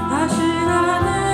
다시 곁내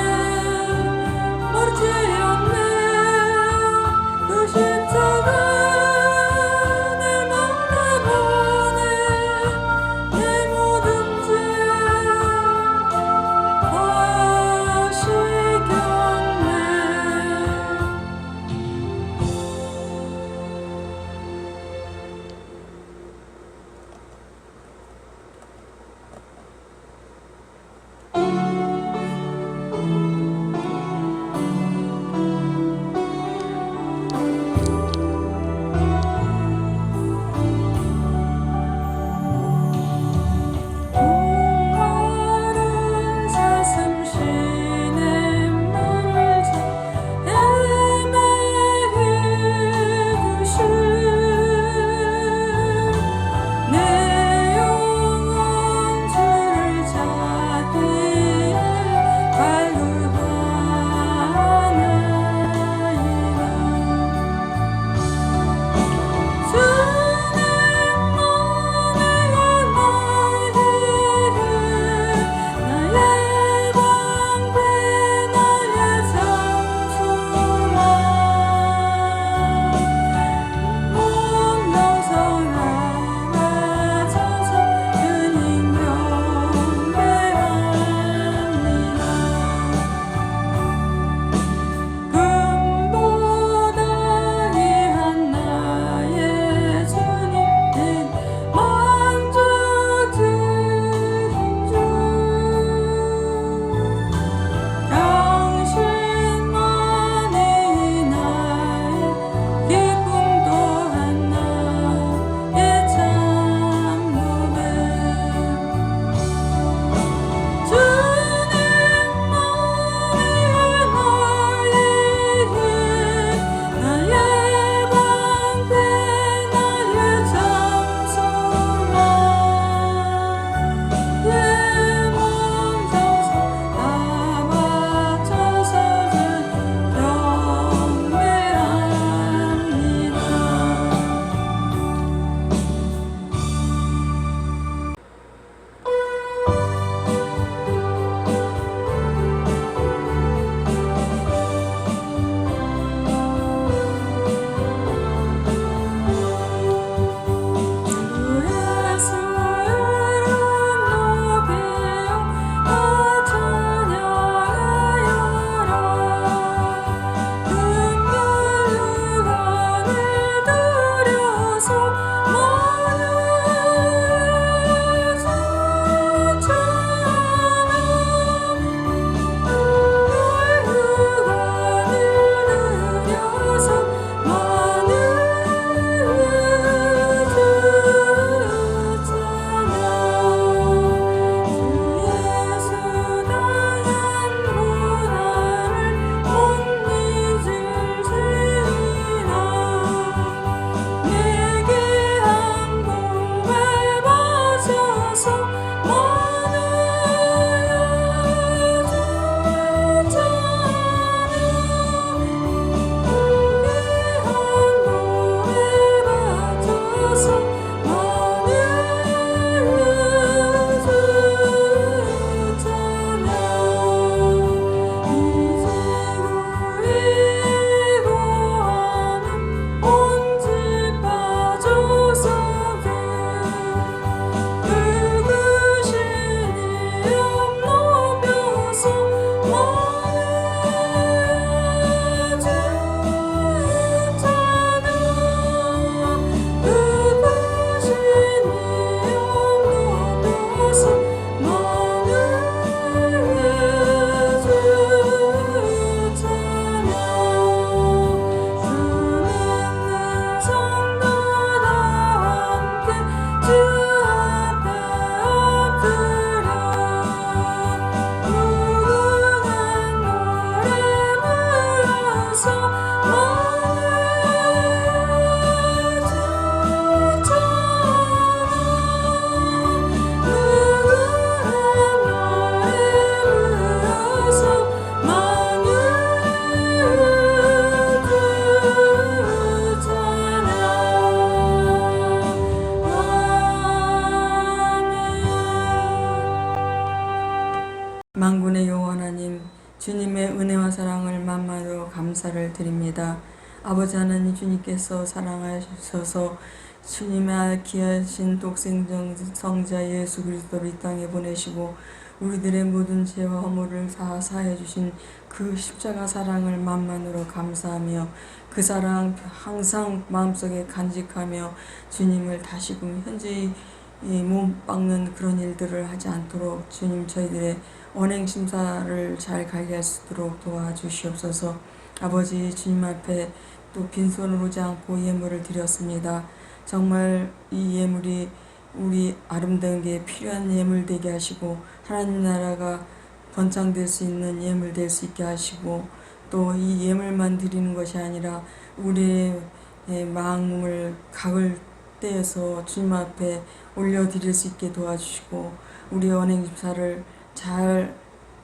주님의 은혜와 사랑을 만만으로 감사를 드립니다. 아버지 하나님, 주님께서 사랑하셔서 주님의 귀하신 독생적 성자 예수 그리스도를 이 땅에 보내시고 우리들의 모든 죄와 허물을 다 사해 주신 그 십자가 사랑을 만만으로 감사하며 그 사랑 항상 마음속에 간직하며 주님을 다시금 현재 몸 박는 그런 일들을 하지 않도록 주님 저희들의 언행심사를 잘 가게 할 수 있도록 도와주시옵소서. 아버지, 주님 앞에 또 빈손으로 오지 않고 예물을 드렸습니다. 정말 이 예물이 우리 아름다운 게 필요한 예물 되게 하시고 하나님 나라가 번창될 수 있는 예물 될 수 있게 하시고 또 이 예물만 드리는 것이 아니라 우리의 마음을 각을 떼어서 주님 앞에 올려드릴 수 있게 도와주시고 우리의 언행심사를 잘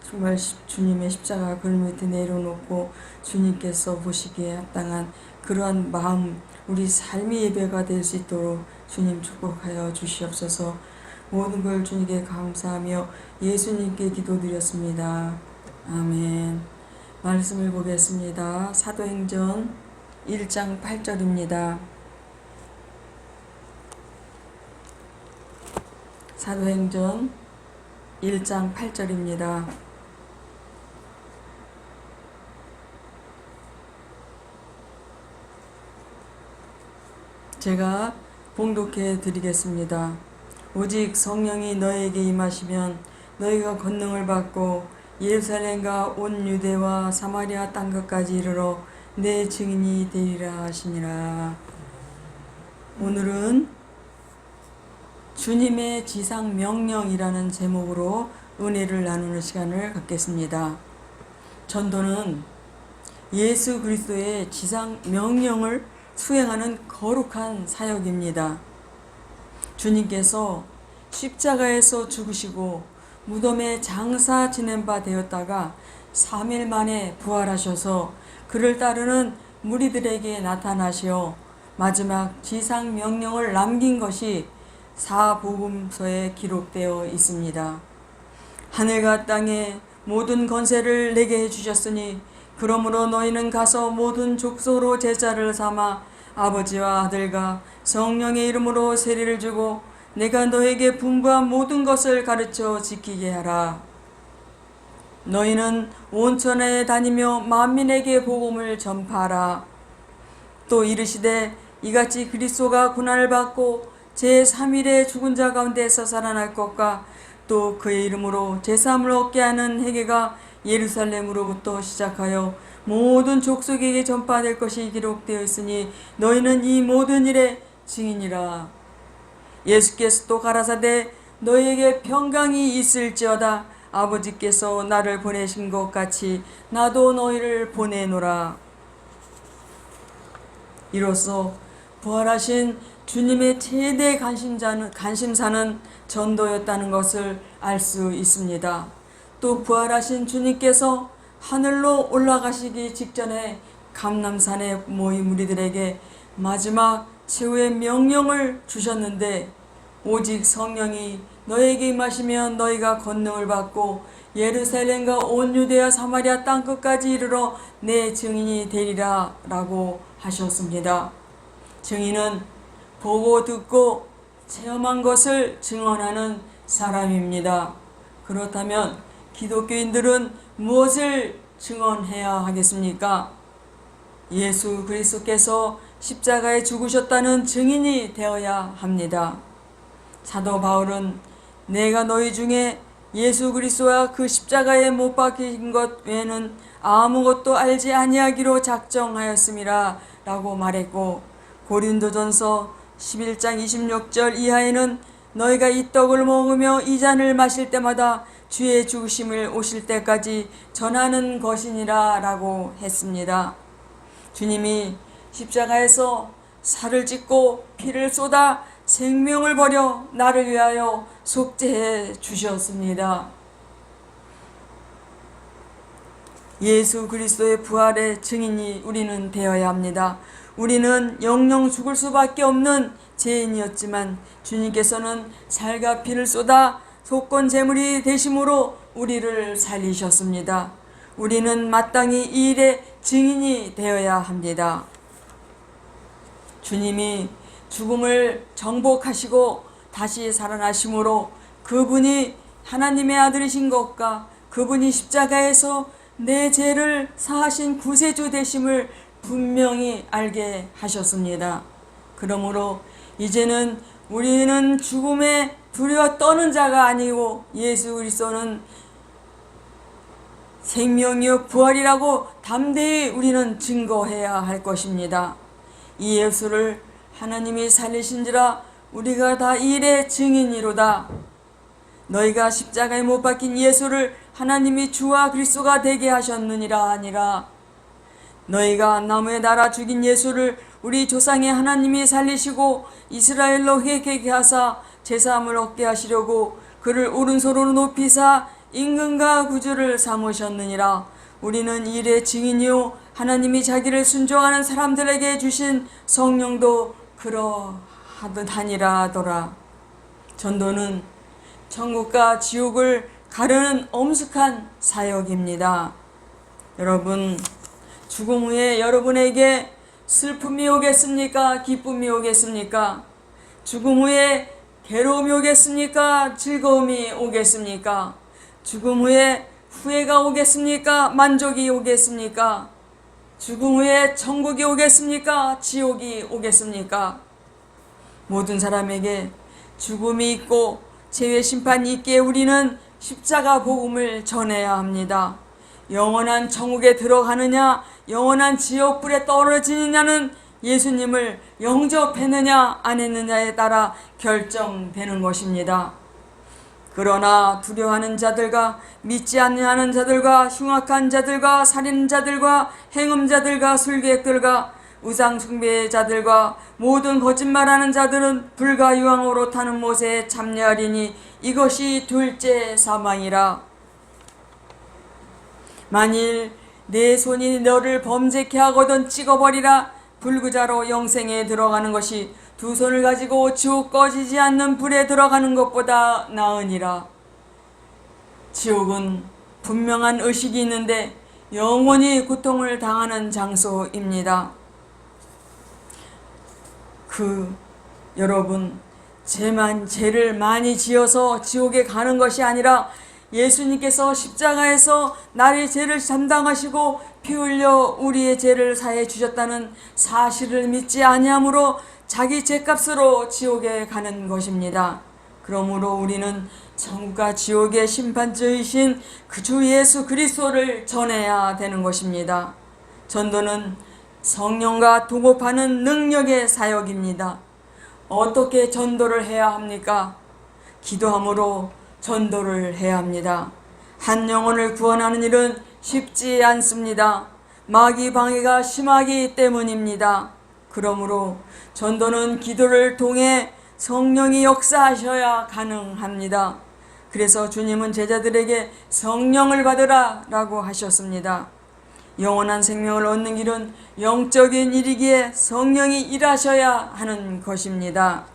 정말 주님의 십자가 글 밑에 내려놓고 주님께서 보시기에 합당한 그러한 마음, 우리 삶의 예배가 될 수 있도록 주님 축복하여 주시옵소서. 모든 걸 주님께 감사하며 예수님께 기도드렸습니다. 아멘. 말씀을 보겠습니다. 사도행전 1장 8절입니다. 사도행전 1장 8절입니다. 제가 봉독해 드리겠습니다. 오직 성령이 너에게 임하시면 너희가 권능을 받고 예루살렘과 온 유대와 사마리아 땅끝까지 이르러 내 증인이 되리라 하시니라. 오늘은 주님의 지상 명령이라는 제목으로 은혜를 나누는 시간을 갖겠습니다. 전도는 예수 그리스도의 지상 명령을 수행하는 거룩한 사역입니다. 주님께서 십자가에서 죽으시고 무덤에 장사 지낸 바 되었다가 3일 만에 부활하셔서 그를 따르는 무리들에게 나타나시어 마지막 지상 명령을 남긴 것이 사복음서에 기록되어 있습니다. 하늘과 땅의 모든 권세를 내게 해주셨으니 그러므로 너희는 가서 모든 족속으로 제자를 삼아 아버지와 아들과 성령의 이름으로 세례를 주고 내가 너에게 분부한 모든 것을 가르쳐 지키게 하라. 너희는 온 천하에 다니며 만민에게 복음을 전파하라. 또 이르시되 이같이 그리스도가 고난을 받고 제3일에 죽은 자 가운데서 살아날 것과 또 그의 이름으로 제3을 얻게 하는 회개가 예루살렘으로부터 시작하여 모든 족속에게 전파될 것이 기록되어 있으니 너희는 이 모든 일의 증인이라. 예수께서 또 가라사대 너희에게 평강이 있을지어다. 아버지께서 나를 보내신 것 같이 나도 너희를 보내노라. 이로써 부활하신 주님의 최대 관심사는 전도였다는 것을 알 수 있습니다. 또 부활하신 주님께서 하늘로 올라가시기 직전에 감람산에 모인 무리들에게 마지막 최후의 명령을 주셨는데 오직 성령이 너에게 임하시면 너희가 권능을 받고 예루살렘과 온 유대와 사마리아 땅끝까지 이르러 내 증인이 되리라 라고 하셨습니다. 증인은 보고 듣고 체험한 것을 증언하는 사람입니다. 그렇다면 기독교인들은 무엇을 증언해야 하겠습니까? 예수 그리스도께서 십자가에 죽으셨다는 증인이 되어야 합니다. 사도 바울은 내가 너희 중에 예수 그리스도와 그 십자가에 못 박힌 것 외에는 아무것도 알지 아니하기로 작정하였음이라 라고 말했고, 고린도전서 11장 26절 이하에는 너희가 이 떡을 먹으며 이 잔을 마실 때마다 주의 죽으심을 오실 때까지 전하는 것이니라 라고 했습니다. 주님이 십자가에서 살을 찢고 피를 쏟아 생명을 버려 나를 위하여 속죄해 주셨습니다. 예수 그리스도의 부활의 증인이 우리는 되어야 합니다. 우리는 영영 죽을 수밖에 없는 죄인이었지만 주님께서는 살과 피를 쏟아 속건 제물이 되심으로 우리를 살리셨습니다. 우리는 마땅히 이 일의 증인이 되어야 합니다. 주님이 죽음을 정복하시고 다시 살아나심으로 그분이 하나님의 아들이신 것과 그분이 십자가에서 내 죄를 사하신 구세주 되심을 분명히 알게 하셨습니다. 그러므로 이제는 우리는 죽음에 두려워 떠는 자가 아니고 예수 그리스도는 생명이요 부활이라고 담대히 우리는 증거해야 할 것입니다. 이 예수를 하나님이 살리신지라 우리가 다 이 일의 증인이로다. 너희가 십자가에 못 박힌 예수를 하나님이 주와 그리스도가 되게 하셨느니라 아니라 너희가 나무에 달아 죽인 예수를 우리 조상의 하나님이 살리시고 이스라엘로 회개케 하사 제사함을 얻게 하시려고 그를 오른손으로 높이사 임금과 구주를 삼으셨느니라. 우리는 이 일의 증인이요 하나님이 자기를 순종하는 사람들에게 주신 성령도 그러하더니라 하더라. 전도는 천국과 지옥을 가르는 엄숙한 사역입니다. 여러분, 죽음 후에 여러분에게 슬픔이 오겠습니까? 기쁨이 오겠습니까? 죽음 후에 괴로움이 오겠습니까? 즐거움이 오겠습니까? 죽음 후에 후회가 오겠습니까? 만족이 오겠습니까? 죽음 후에 천국이 오겠습니까? 지옥이 오겠습니까? 모든 사람에게 죽음이 있고 재회 심판이 있기에 우리는 십자가 복음을 전해야 합니다. 영원한 천국에 들어가느냐 영원한 지옥불에 떨어지느냐는 예수님을 영접했느냐 안 했느냐에 따라 결정되는 것입니다. 그러나 두려워하는 자들과 믿지 않는 자들과 흉악한 자들과 살인자들과 행음자들과 술객들과 우상숭배자들과 모든 거짓말하는 자들은 불과 유황으로 타는 못에 참여하리니 이것이 둘째 사망이라. 만일 내 손이 너를 범죄케 하거든 찍어버리라. 불구자로 영생에 들어가는 것이 두 손을 가지고 지옥 꺼지지 않는 불에 들어가는 것보다 나으니라. 지옥은 분명한 의식이 있는데 영원히 고통을 당하는 장소입니다. 여러분, 죄를 많이 지어서 지옥에 가는 것이 아니라 예수님께서 십자가에서 나의 죄를 담당하시고 피 흘려 우리의 죄를 사해 주셨다는 사실을 믿지 아니하므로 자기 죄값으로 지옥에 가는 것입니다. 그러므로 우리는 천국과 지옥의 심판주이신 그 주 예수 그리스도를 전해야 되는 것입니다. 전도는 성령과 동업하는 능력의 사역입니다. 어떻게 전도를 해야 합니까? 기도함으로 전도를 해야 합니다. 한 영혼을 구원하는 일은 쉽지 않습니다. 마귀 방해가 심하기 때문입니다. 그러므로 전도는 기도를 통해 성령이 역사하셔야 가능합니다. 그래서 주님은 제자들에게 성령을 받으라 라고 하셨습니다. 영원한 생명을 얻는 길은 영적인 일이기에 성령이 일하셔야 하는 것입니다.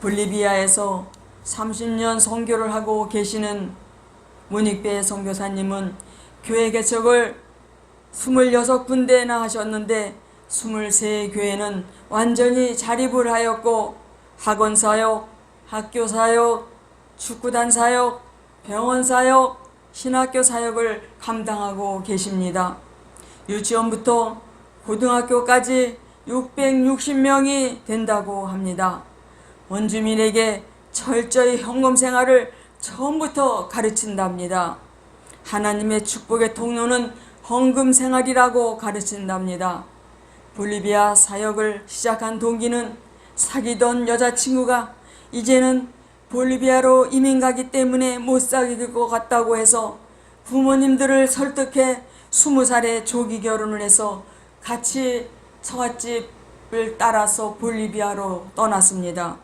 볼리비아에서 30년 선교를 하고 계시는 문익배 선교사님은 교회 개척을 26군데나 하셨는데 23교회는 완전히 자립을 하였고 학원 사역, 학교 사역, 축구단 사역, 병원 사역, 신학교 사역을 감당하고 계십니다. 유치원부터 고등학교까지 660명이 된다고 합니다. 원주민에게 철저히 헌금 생활을 처음부터 가르친답니다. 하나님의 축복의 통로는 헌금 생활이라고 가르친답니다. 볼리비아 사역을 시작한 동기는 사귀던 여자친구가 이제는 볼리비아로 이민 가기 때문에 못 사귈 것 같다고 해서 부모님들을 설득해 20살에 조기 결혼을 해서 같이 처갓집을 따라서 볼리비아로 떠났습니다.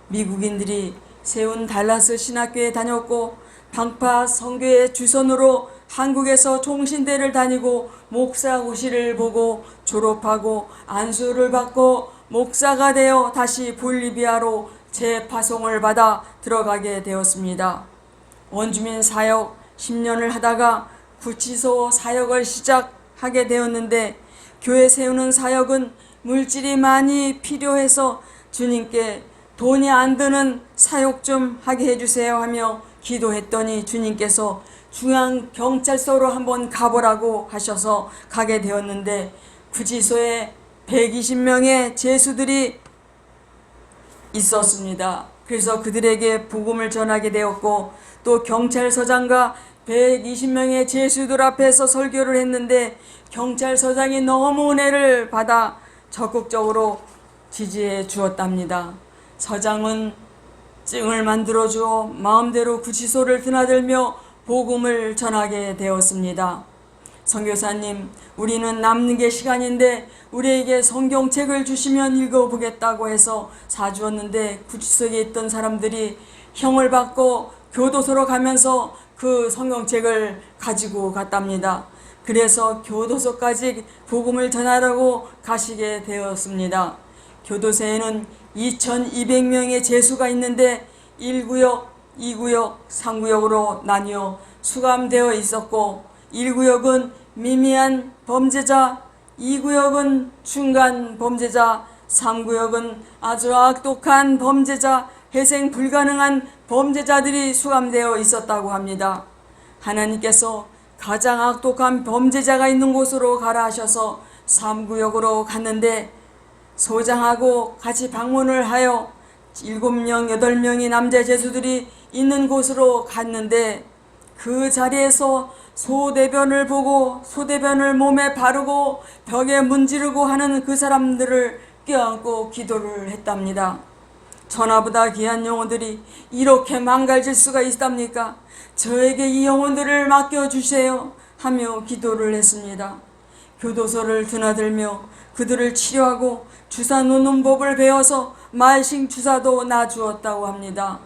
미국인들이 세운 달라스 신학교에 다녔고 방파 선교의 주선으로 한국에서 종신대를 다니고 목사고시를 보고 졸업하고 안수를 받고 목사가 되어 다시 볼리비아로 재파송을 받아 들어가게 되었습니다. 원주민 사역 10년을 하다가 구치소 사역을 시작하게 되었는데, 교회 세우는 사역은 물질이 많이 필요해서 주님께 돈이 안 드는 사역 좀 하게 해주세요 하며 기도했더니 주님께서 중앙경찰서로 한번 가보라고 하셔서 가게 되었는데, 구치소에 120명의 죄수들이 있었습니다. 그래서 그들에게 복음을 전하게 되었고, 또 경찰서장과 120명의 죄수들 앞에서 설교를 했는데, 경찰서장이 너무 은혜를 받아 적극적으로 지지해 주었답니다. 서장은 증을 만들어 주어 마음대로 구치소를 드나들며 복음을 전하게 되었습니다. 선교사님, 우리는 남는 게 시간인데 우리에게 성경책을 주시면 읽어보겠다고 해서 사주었는데, 구치소에 있던 사람들이 형을 받고 교도소로 가면서 그 성경책을 가지고 갔답니다. 그래서 교도소까지 복음을 전하려고 가시게 되었습니다. 교도소에는 2200명의 죄수가 있는데 1구역, 2구역, 3구역으로 나뉘어 수감되어 있었고, 1구역은 미미한 범죄자, 2구역은 중간 범죄자, 3구역은 아주 악독한 범죄자, 회생 불가능한 범죄자들이 수감되어 있었다고 합니다. 하나님께서 가장 악독한 범죄자가 있는 곳으로 가라 하셔서 3구역으로 갔는데, 소장하고 같이 방문을 하여 7명, 8명의 남자 죄수들이 있는 곳으로 갔는데, 그 자리에서 소대변을 보고 소대변을 몸에 바르고 벽에 문지르고 하는 그 사람들을 껴안고 기도를 했답니다. 천하보다 귀한 영혼들이 이렇게 망가질 수가 있답니까? 저에게 이 영혼들을 맡겨주세요 하며 기도를 했습니다. 교도소를 드나들며 그들을 치료하고 주사 놓는 법을 배워서 말씀 주사도 놔주었다고 합니다.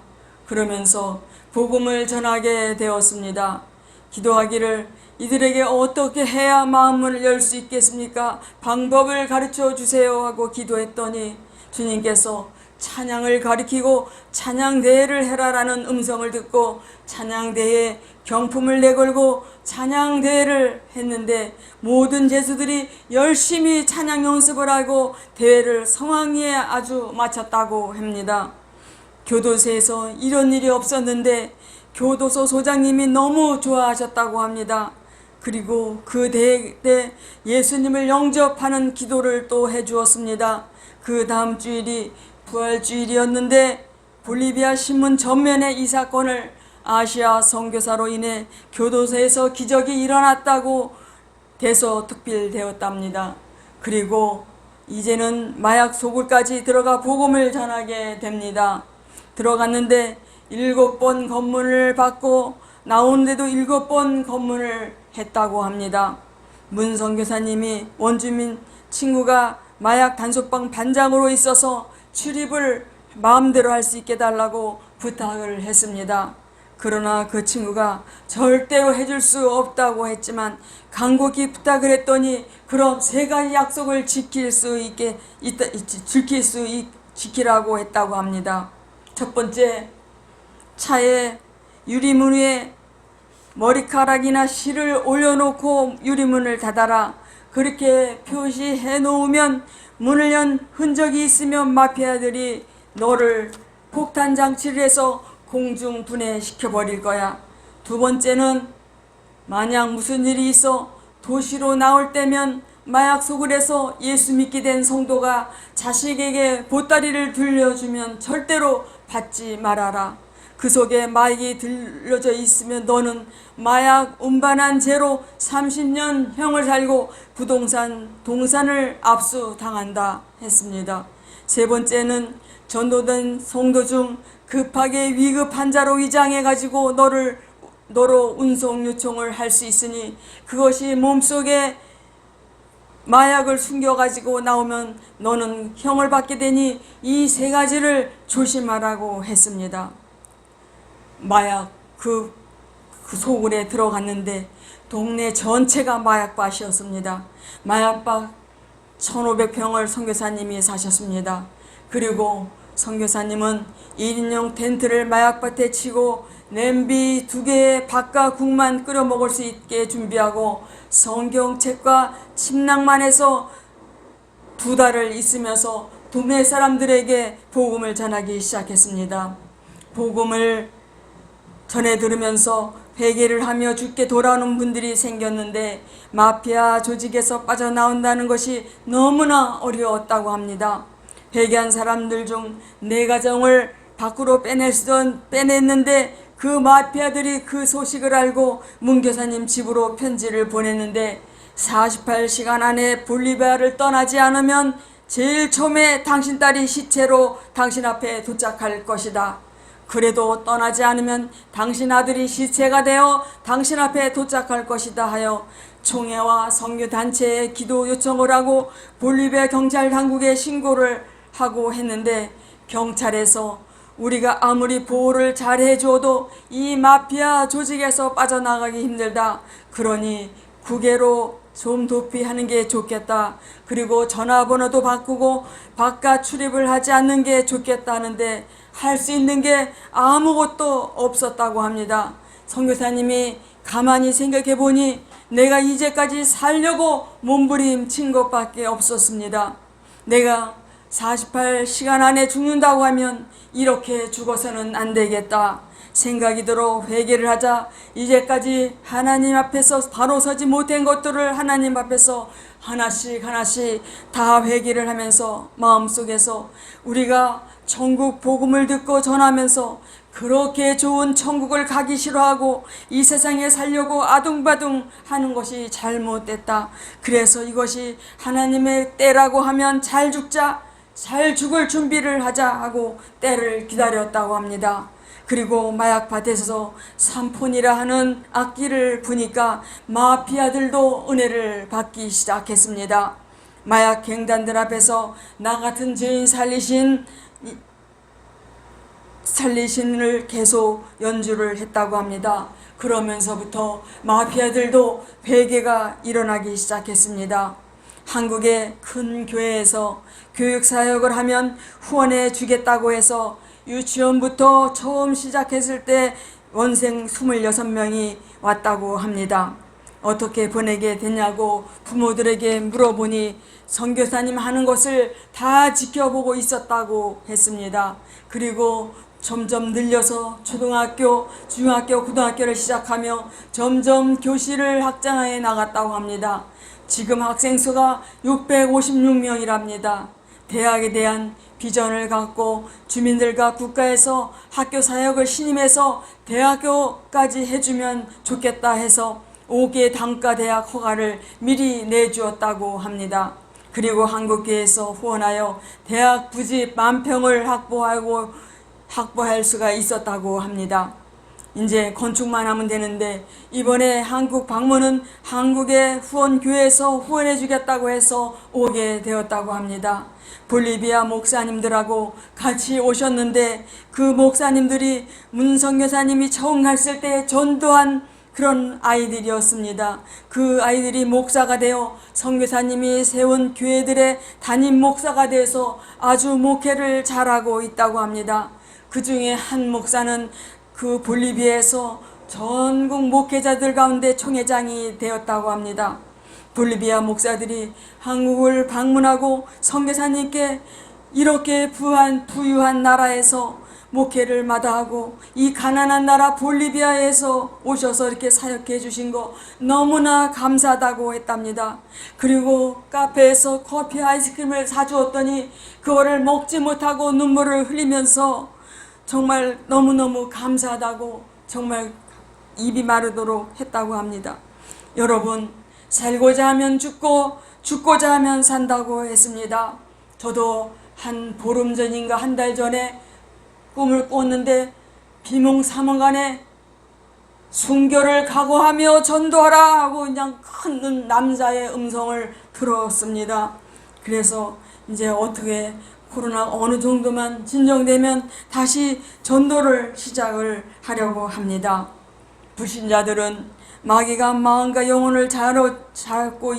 그러면서 복음을 전하게 되었습니다. 기도하기를 이들에게 어떻게 해야 마음을 열 수 있겠습니까? 방법을 가르쳐 주세요 하고 기도했더니 주님께서 찬양을 가리키고 찬양대회를 해라라는 음성을 듣고 찬양대회에 경품을 내걸고 찬양대회를 했는데, 모든 죄수들이 열심히 찬양 연습을 하고 대회를 성황리에 아주 마쳤다고 합니다. 교도소에서 이런 일이 없었는데 교도소 소장님이 너무 좋아하셨다고 합니다. 그리고 그 대회 때 예수님을 영접하는 기도를 또 해주었습니다. 그 다음 주일이 부활주일이었는데 볼리비아 신문 전면에 이 사건을 아시아 선교사로 인해 교도소에서 기적이 일어났다고 대서특필되었답니다. 그리고 이제는 마약 소굴까지 들어가 복음을 전하게 됩니다. 들어갔는데 7번 검문을 받고 나오는데도 7번 검문을 했다고 합니다. 문 선교사님이 원주민 친구가 마약 단속방 반장으로 있어서 출입을 마음대로 할 수 있게 달라고 부탁을 했습니다. 그러나 그 친구가 절대로 해줄 수 없다고 했지만 간곡히 부탁을 했더니 그럼 3가지 약속을 지키라고 했다고 합니다. 첫 번째, 차에 유리문 위에 머리카락이나 실을 올려놓고 유리문을 닫아라. 그렇게 표시해 놓으면 문을 연 흔적이 있으면 마피아들이 너를 폭탄 장치를 해서 공중 분해시켜 버릴 거야. 두 번째는 만약 무슨 일이 있어 도시로 나올 때면 마약 소굴에서 예수 믿게 된 성도가 자식에게 보따리를 들려주면 절대로 받지 말아라. 그 속에 마약이 들려져 있으면 너는 마약 운반한 죄로 30년 형을 살고 부동산 동산을 압수당한다 했습니다. 세 번째는 전도된 성도 중 급하게 위급 환자로 위장해가지고 너로 운송 요청을 할 수 있으니 그것이 몸속에 마약을 숨겨가지고 나오면 너는 형을 받게 되니 이 3가지를 조심하라고 했습니다. 마약 그 소굴에 들어갔는데 동네 전체가 마약밭이었습니다. 마약밭 1500평을 선교사님이 사셨습니다. 그리고 선교사님은 1인용 텐트를 마약밭에 치고 냄비 2개에 밥과 국만 끓여 먹을 수 있게 준비하고 성경책과 침낭만 해서 2달을 있으면서 도매 사람들에게 복음을 전하기 시작했습니다. 복음을 전해 들으면서 회개를 하며 주께 돌아오는 분들이 생겼는데 마피아 조직에서 빠져나온다는 것이 너무나 어려웠다고 합니다. 회개한 사람들 중 4가정을 밖으로 빼냈는데 그 마피아들이 그 소식을 알고 문교사님 집으로 편지를 보냈는데 48시간 안에 볼리비아를 떠나지 않으면 제일 처음에 당신 딸이 시체로 당신 앞에 도착할 것이다. 그래도 떠나지 않으면 당신 아들이 시체가 되어 당신 앞에 도착할 것이다 하여 총회와 선교단체에 기도 요청을 하고 볼리비아 경찰 당국에 신고를 하고 했는데 경찰에서 우리가 아무리 보호를 잘 해줘도 이 마피아 조직에서 빠져나가기 힘들다. 그러니 국외로 좀 도피하는 게 좋겠다. 그리고 전화번호도 바꾸고 바깥 출입을 하지 않는 게 좋겠다 하는데 할 수 있는 게 아무것도 없었다고 합니다. 선교사님이 가만히 생각해 보니 내가 이제까지 살려고 몸부림친 것밖에 없었습니다. 내가 48시간 안에 죽는다고 하면 이렇게 죽어서는 안 되겠다 생각이 들어 회개를 하자 이제까지 하나님 앞에서 바로 서지 못한 것들을 하나님 앞에서 하나씩 다 회개를 하면서 마음속에서 우리가 천국 복음을 듣고 전하면서 그렇게 좋은 천국을 가기 싫어하고 이 세상에 살려고 아둥바둥 하는 것이 잘못됐다. 그래서 이것이 하나님의 때라고 하면 잘 죽자, 잘 죽을 준비를 하자 하고 때를 기다렸다고 합니다. 그리고 마약밭에서 삼폰이라 하는 악기를 부니까 마피아들도 은혜를 받기 시작했습니다. 마약 갱단들 앞에서 나 같은 죄인 살리신을 계속 연주를 했다고 합니다. 그러면서부터 마피아들도 회개가 일어나기 시작했습니다. 한국의 큰 교회에서 교육사역을 하면 후원해 주겠다고 해서 유치원부터 처음 시작했을 때 원생 26명이 왔다고 합니다. 어떻게 보내게 됐냐고 부모들에게 물어보니 선교사님 하는 것을 다 지켜보고 있었다고 했습니다. 그리고 점점 늘려서 초등학교, 중학교, 고등학교를 시작하며 점점 교실을 확장해 나갔다고 합니다. 지금 학생 수가 656명이랍니다. 대학에 대한 비전을 갖고 주민들과 국가에서 학교 사역을 신임해서 대학교까지 해주면 좋겠다 해서 5개 단과대학 허가를 미리 내주었다고 합니다. 그리고 한국교회에서 후원하여 대학 부지 10,000평을 확보할 수가 있었다고 합니다. 이제 건축만 하면 되는데 이번에 한국 방문은 한국의 후원교회에서 후원해 주겠다고 해서 오게 되었다고 합니다. 볼리비아 목사님들하고 같이 오셨는데 그 목사님들이 문선교사님이 처음 갔을 때 전도한 그런 아이들이었습니다. 그 아이들이 목사가 되어 선교사님이 세운 교회들의 담임 목사가 돼서 아주 목회를 잘하고 있다고 합니다. 그 중에 한 목사는 그 볼리비아에서 전국 목회자들 가운데 총회장이 되었다고 합니다. 볼리비아 목사들이 한국을 방문하고 선교사님께 이렇게 부유한 나라에서 목회를 마다하고 이 가난한 나라 볼리비아에서 오셔서 이렇게 사역해 주신 거 너무나 감사하다고 했답니다. 그리고 카페에서 커피 아이스크림을 사주었더니 그거를 먹지 못하고 눈물을 흘리면서 정말 너무너무 감사하다고 정말 입이 마르도록 했다고 합니다. 여러분, 살고자 하면 죽고 죽고자 하면 산다고 했습니다. 저도 한 보름 전인가 한 달 전에 꿈을 꿨는데 비몽사몽간에 순교를 각오하며 전도하라 하고 그냥 큰 남자의 음성을 들었습니다. 그래서 이제 어떻게 코로나 어느 정도만 진정되면 다시 전도를 시작을 하려고 합니다. 불신자들은 마귀가 마음과 영혼을 잡고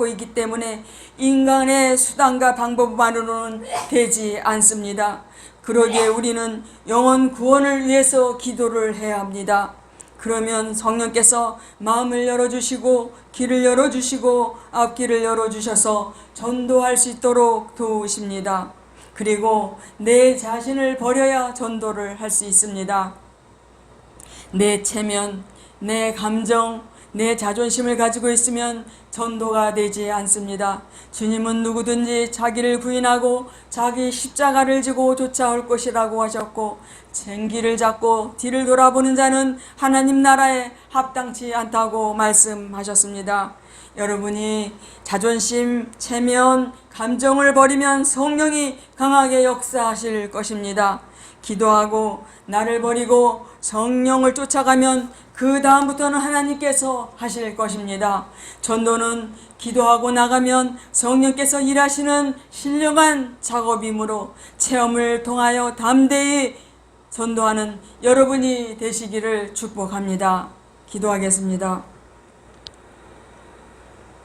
있기 때문에 인간의 수단과 방법만으로는 되지 않습니다. 그러기에 우리는 영혼 구원을 위해서 기도를 해야 합니다. 그러면 성령께서 마음을 열어주시고 길을 열어주시고 앞길을 열어주셔서 전도할 수 있도록 도우십니다. 그리고 내 자신을 버려야 전도를 할 수 있습니다. 내 체면, 내 감정, 내 자존심을 가지고 있으면 전도가 되지 않습니다. 주님은 누구든지 자기를 부인하고 자기 십자가를 지고 쫓아올 것이라고 하셨고, 쟁기를 잡고 뒤를 돌아보는 자는 하나님 나라에 합당치 않다고 말씀하셨습니다. 여러분이 자존심, 체면, 감정을 버리면 성령이 강하게 역사하실 것입니다. 기도하고 나를 버리고 성령을 쫓아가면 그 다음부터는 하나님께서 하실 것입니다. 전도는 기도하고 나가면 성령께서 일하시는 신령한 작업이므로 체험을 통하여 담대히 전도하는 여러분이 되시기를 축복합니다. 기도하겠습니다.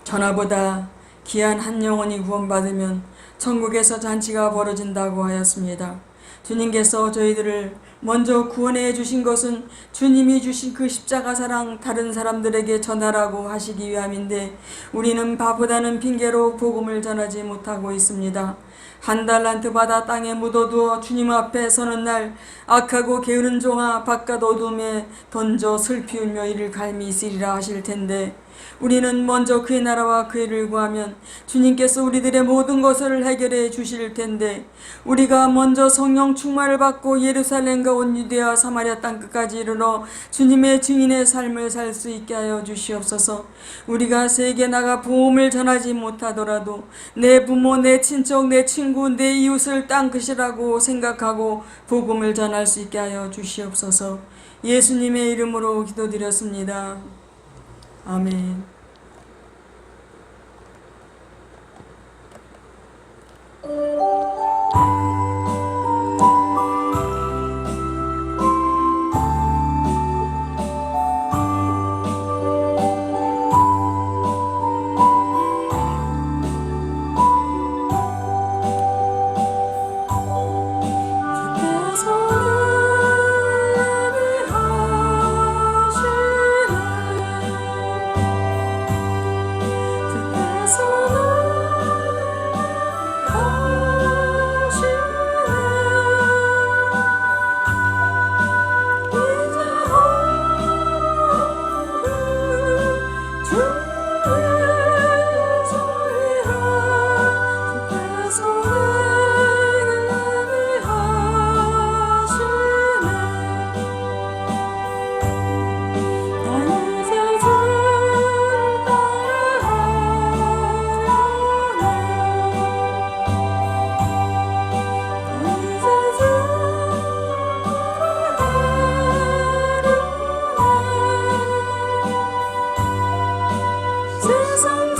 전하보다 귀한 한 영혼이 구원받으면 천국에서 잔치가 벌어진다고 하였습니다. 주님께서 저희들을 먼저 구원해 주신 것은 주님이 주신 그 십자가 사랑 다른 사람들에게 전하라고 하시기 위함인데, 우리는 바보다는 핑계로 복음을 전하지 못하고 있습니다. 한 달란트 받아 땅에 묻어두어 주님 앞에 서는 날, 악하고 게으른 종아 바깥 어둠에 던져 슬피 울며 이를 갈미 있으리라 하실 텐데, 우리는 먼저 그의 나라와 그의 일을 구하면 주님께서 우리들의 모든 것을 해결해 주실 텐데, 우리가 먼저 성령 충만을 받고 예루살렘과 온 유대와 사마리아 땅끝까지 이르러 주님의 증인의 삶을 살 수 있게 하여 주시옵소서. 우리가 세계 나가 복음을 전하지 못하더라도 내 부모, 내 친척, 내 친구, 내 이웃을 땅끝이라고 생각하고 복음을 전할 수 있게 하여 주시옵소서. 예수님의 이름으로 기도드렸습니다. 아멘. 세상